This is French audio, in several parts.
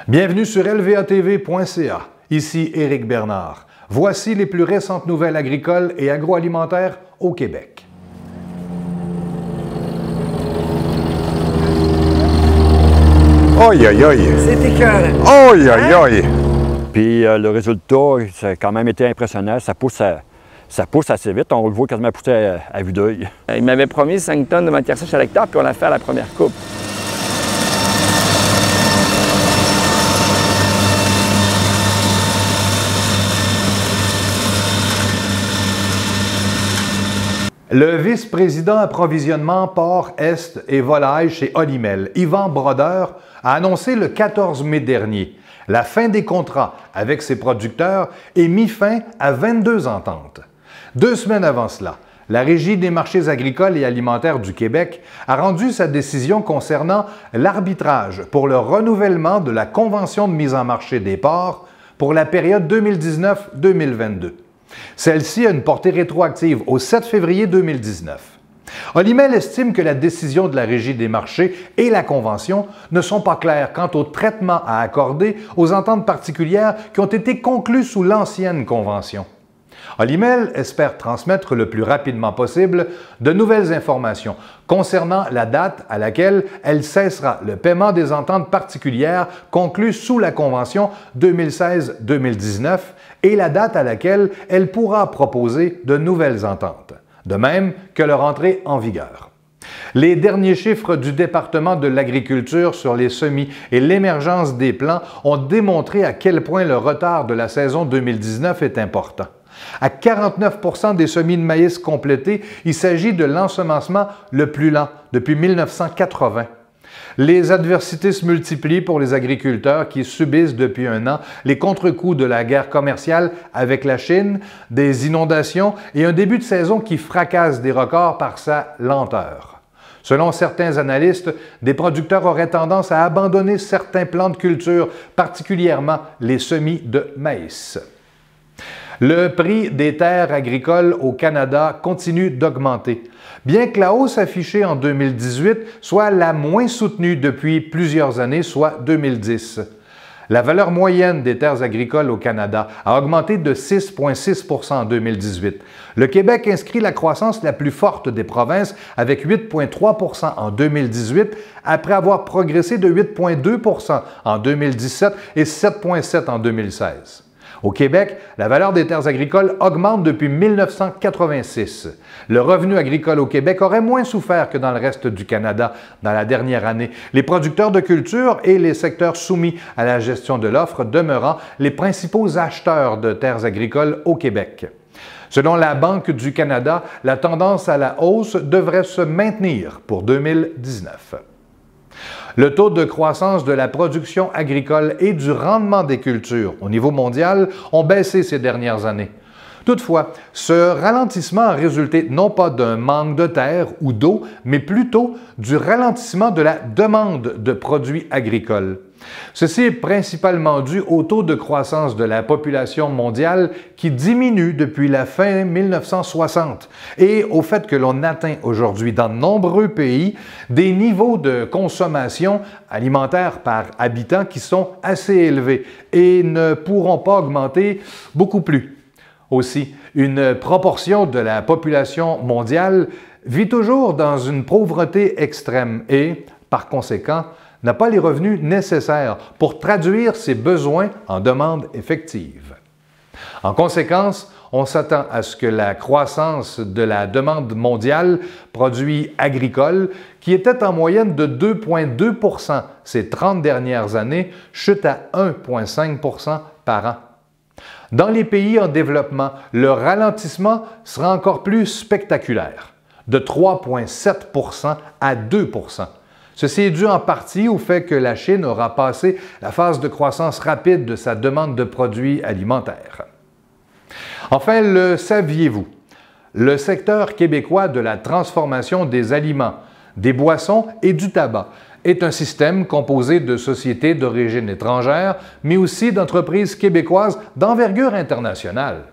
Bienvenue sur lvatv.ca. Ici Éric Bernard. Voici les plus récentes nouvelles agricoles et agroalimentaires au Québec. Aïe, aïe, aïe! C'est écœurant. Aïe, aïe, aïe! Puis le résultat, ça a quand même été impressionnant. Ça pousse assez vite. On le voit quasiment pousser à vue d'œil. Il m'avait promis 5 tonnes de matière sèche à l'hectare, puis on l'a fait à la première coupe. Le vice-président approvisionnement porc, est et volaille chez Olimel, Yvan Brodeur, a annoncé le 14 mai dernier la fin des contrats avec ses producteurs et mis fin à 22 ententes. 2 semaines avant cela, la Régie des marchés agricoles et alimentaires du Québec a rendu sa décision concernant l'arbitrage pour le renouvellement de la Convention de mise en marché des porcs pour la période 2019-2022. Celle-ci a une portée rétroactive au 7 février 2019. Olimel estime que la décision de la Régie des marchés et la Convention ne sont pas claires quant au traitement à accorder aux ententes particulières qui ont été conclues sous l'ancienne Convention. Olimel espère transmettre le plus rapidement possible de nouvelles informations concernant la date à laquelle elle cessera le paiement des ententes particulières conclues sous la Convention 2016-2019 et la date à laquelle elle pourra proposer de nouvelles ententes, de même que leur entrée en vigueur. Les derniers chiffres du département de l'agriculture sur les semis et l'émergence des plants ont démontré à quel point le retard de la saison 2019 est important. À 49% des semis de maïs complétés, il s'agit de l'ensemencement le plus lent depuis 1980. Les adversités se multiplient pour les agriculteurs qui subissent depuis un an les contre-coups de la guerre commerciale avec la Chine, des inondations et un début de saison qui fracasse des records par sa lenteur. Selon certains analystes, des producteurs auraient tendance à abandonner certains plants de culture, particulièrement les semis de maïs. Le prix des terres agricoles au Canada continue d'augmenter, bien que la hausse affichée en 2018 soit la moins soutenue depuis plusieurs années, soit 2010. La valeur moyenne des terres agricoles au Canada a augmenté de 6,6 % en 2018. Le Québec inscrit la croissance la plus forte des provinces avec 8,3 % en 2018, après avoir progressé de 8,2 % en 2017 et 7,7 % en 2016. Au Québec, la valeur des terres agricoles augmente depuis 1986. Le revenu agricole au Québec aurait moins souffert que dans le reste du Canada dans la dernière année, les producteurs de culture et les secteurs soumis à la gestion de l'offre demeurant les principaux acheteurs de terres agricoles au Québec. Selon la Banque du Canada, la tendance à la hausse devrait se maintenir pour 2019. Le taux de croissance de la production agricole et du rendement des cultures au niveau mondial ont baissé ces dernières années. Toutefois, ce ralentissement a résulté non pas d'un manque de terre ou d'eau, mais plutôt du ralentissement de la demande de produits agricoles. Ceci est principalement dû au taux de croissance de la population mondiale qui diminue depuis la fin 1960 et au fait que l'on atteint aujourd'hui dans de nombreux pays des niveaux de consommation alimentaire par habitant qui sont assez élevés et ne pourront pas augmenter beaucoup plus. Aussi, une proportion de la population mondiale vit toujours dans une pauvreté extrême et, par conséquent, n'a pas les revenus nécessaires pour traduire ses besoins en demande effective. En conséquence, on s'attend à ce que la croissance de la demande mondiale produits agricoles, qui était en moyenne de 2,2 % ces 30 dernières années, chute à 1,5 % par an. Dans les pays en développement, le ralentissement sera encore plus spectaculaire, de 3,7 % à 2 %. Ceci est dû en partie au fait que la Chine aura passé la phase de croissance rapide de sa demande de produits alimentaires. Enfin, le saviez-vous? Le secteur québécois de la transformation des aliments, des boissons et du tabac est un système composé de sociétés d'origine étrangère, mais aussi d'entreprises québécoises d'envergure internationale.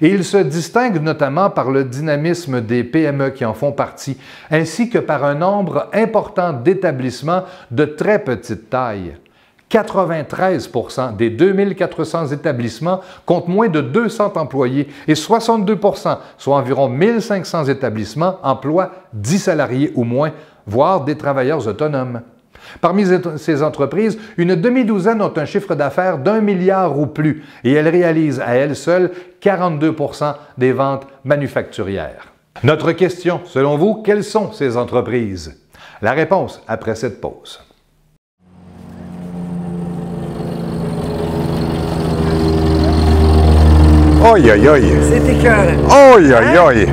Et il se distingue notamment par le dynamisme des PME qui en font partie, ainsi que par un nombre important d'établissements de très petite taille. 93 des 2400 établissements comptent moins de 200 employés et 62 soit environ 1500 établissements, emploient 10 salariés ou moins, voire des travailleurs autonomes. Parmi ces entreprises, une demi-douzaine ont un chiffre d'affaires d'1 milliard ou plus et elles réalisent à elles seules 42 des ventes manufacturières. Notre question, selon vous, quelles sont ces entreprises? La réponse après cette pause. Aïe, aïe, aïe. C'est écœurant. Aïe, aïe, aïe.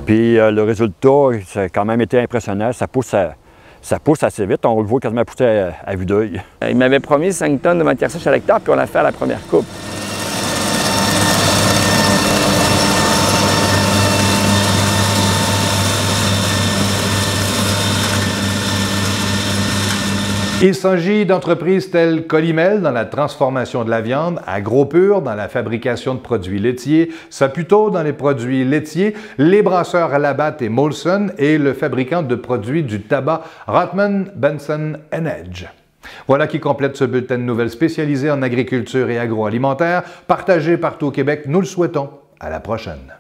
Puis le résultat, ça a quand même été impressionnant. Ça pousse assez vite. On le voit quasiment pousser à vue d'œil. Il m'avait promis 5 tonnes de matière sèche à l'hectare, puis on l'a fait à la première coupe. Il s'agit d'entreprises telles qu'Olimel dans la transformation de la viande, AgroPure dans la fabrication de produits laitiers, Saputo dans les produits laitiers, les brasseurs à Labatt et Molson et le fabricant de produits du tabac Rothman, Benson & Edge. Voilà qui complète ce bulletin de nouvelles spécialisé en agriculture et agroalimentaire, partagé partout au Québec. Nous le souhaitons. À la prochaine.